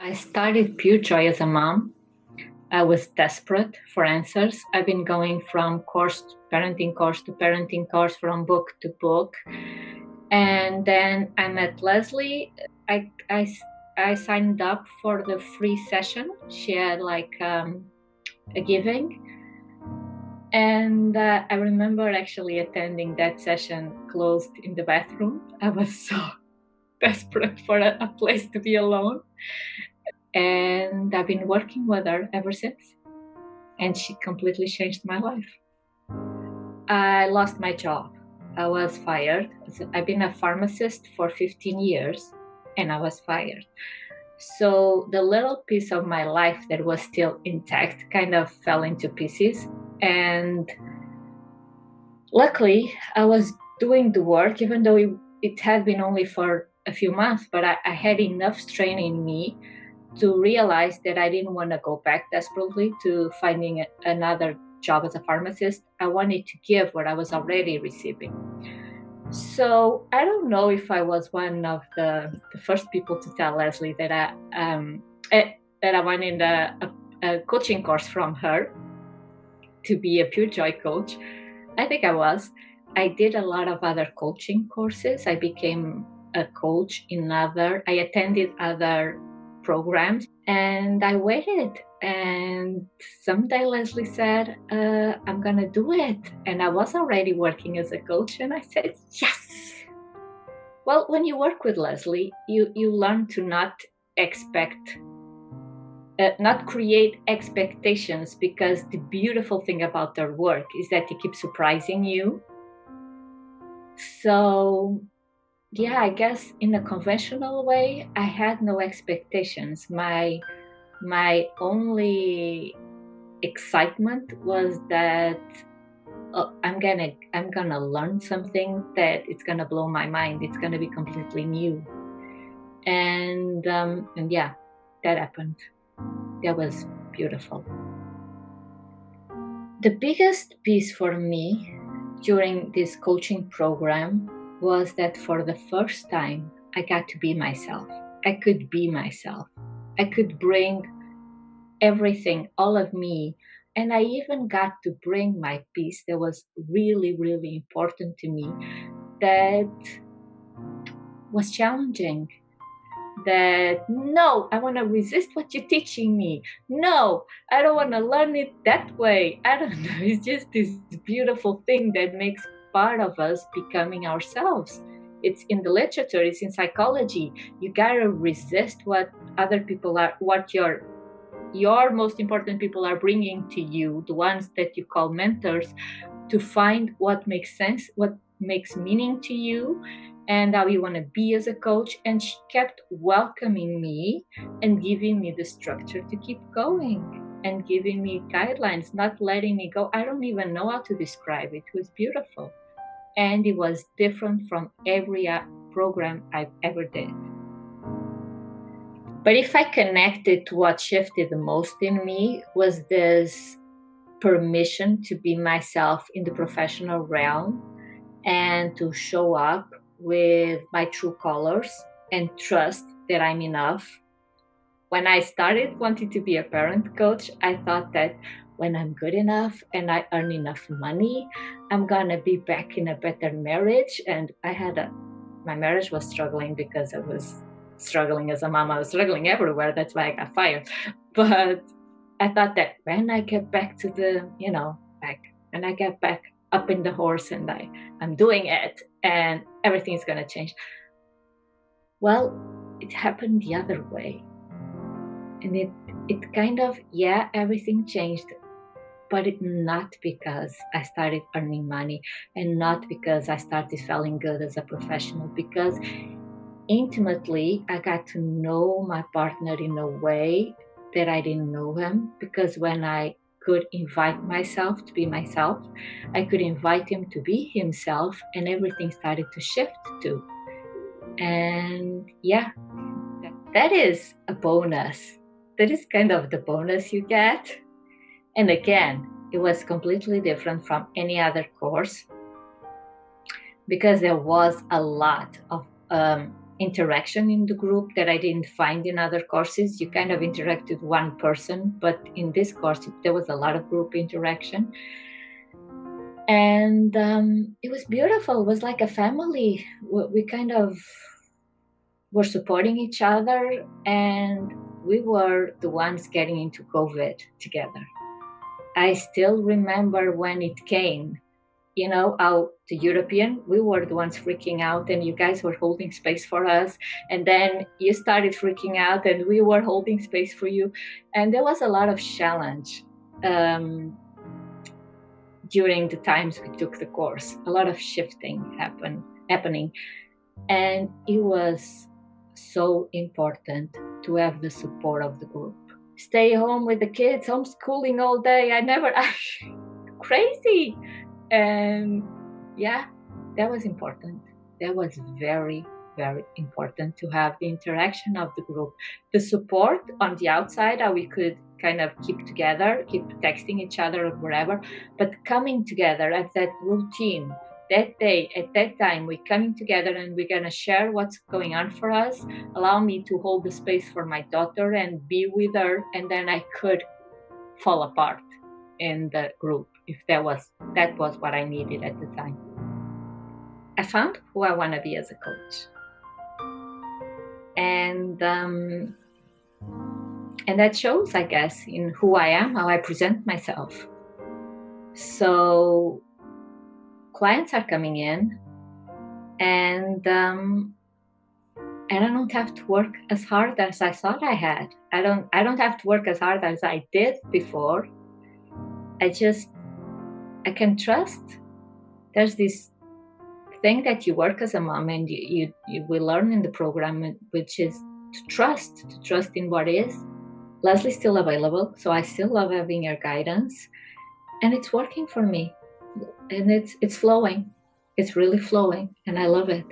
I started Purejoy as a mom. I was desperate for answers. I've been going from parenting course to parenting course, from book to book. And then I met Leslie. I signed up for the free session. She had a giving. And I remember actually attending that session closed in the bathroom. I was so desperate for a place to be alone. And I've been working with her ever since. And she completely changed my life. I lost my job. I was fired. I've been a pharmacist for 15 years and I was fired. So the little piece of my life that was still intact kind of fell into pieces. And luckily, I was doing the work, even though it had been only for a few months, but I had enough strain in me to realize that I didn't want to go back desperately to finding another job as a pharmacist. I wanted to give what I was already receiving. So I don't know if I was one of the first people to tell Leslie that I wanted a coaching course from her to be a Purejoy coach. I think I was. I did a lot of other coaching courses. I became a coach I attended other programs, and I waited. And someday Leslie said, I'm going to do it. And I was already working as a coach, and I said, yes. Well, when you work with Leslie, you learn to not create expectations, because the beautiful thing about their work is that it keeps surprising you. So yeah, I guess in a conventional way, I had no expectations. My only excitement was that I'm gonna learn something that it's gonna blow my mind. It's gonna be completely new, and yeah, that happened. That was beautiful. The biggest piece for me during this coaching program was that for the first time, I got to be myself. I could be myself. I could bring everything, all of me. And I even got to bring my piece that was really, really important to me, that was challenging. That, no, I want to resist what you're teaching me. No, I don't want to learn it that way. I don't know. It's just this beautiful thing that makes part of us becoming ourselves. It's in the literature, it's in psychology. You gotta resist what other people are, what your most important people are bringing to you, the ones that you call mentors, to find what makes sense, what makes meaning to you, and how you want to be as a coach. And she kept welcoming me and giving me the structure to keep going and giving me guidelines, not letting me go. I don't even know how to describe it. It was beautiful. And it was different from every program I've ever did. But if I connected to what shifted the most in me, was this permission to be myself in the professional realm and to show up with my true colors and trust that I'm enough. When I started wanting to be a parent coach, I thought that when I'm good enough and I earn enough money, I'm gonna be back in a better marriage. And my marriage was struggling because I was struggling as a mom. I was struggling everywhere. That's why I got fired. But I thought that when I get back to when I get back up in the horse and I'm doing it and everything's going to change. Well, it happened the other way. And it kind of, everything changed, but it not because I started earning money and not because I started feeling good as a professional, because intimately I got to know my partner in a way that I didn't know him, because when I could invite myself to be myself, I could invite him to be himself, and everything started to shift too. And that is a bonus. That is kind of the bonus you get. And again, it was completely different from any other course, because there was a lot of interaction in the group that I didn't find in other courses. You kind of interact with one person, but in this course, there was a lot of group interaction. And it was beautiful. It was like a family. We kind of were supporting each other, and we were the ones getting into COVID together. I still remember when it came, out the European, we were the ones freaking out, and you guys were holding space for us. And then you started freaking out, and we were holding space for you. And there was a lot of challenge during the times we took the course, a lot of shifting happening. And it was so important to have the support of the group. Stay home with the kids, homeschooling all day. Crazy. And yeah, that was important. That was very, very important to have the interaction of the group, the support on the outside, how we could kind of keep together, keep texting each other or whatever, but coming together at that routine, that day, at that time, we're coming together and we're going to share what's going on for us, allow me to hold the space for my daughter and be with her, and then I could fall apart in the group if that was what I needed at the time. I found who I want to be as a coach, and that shows, I guess, in who I am, how I present myself. So clients are coming in, and I don't have to work as hard as I thought I had. I don't have to work as hard as I did before. I can trust. There's this thing that you work as a mom and you will learn in the program, which is to trust in what is. Leslie's still available, so I still love having your guidance, and it's working for me, and it's flowing. It's really flowing, and I love it.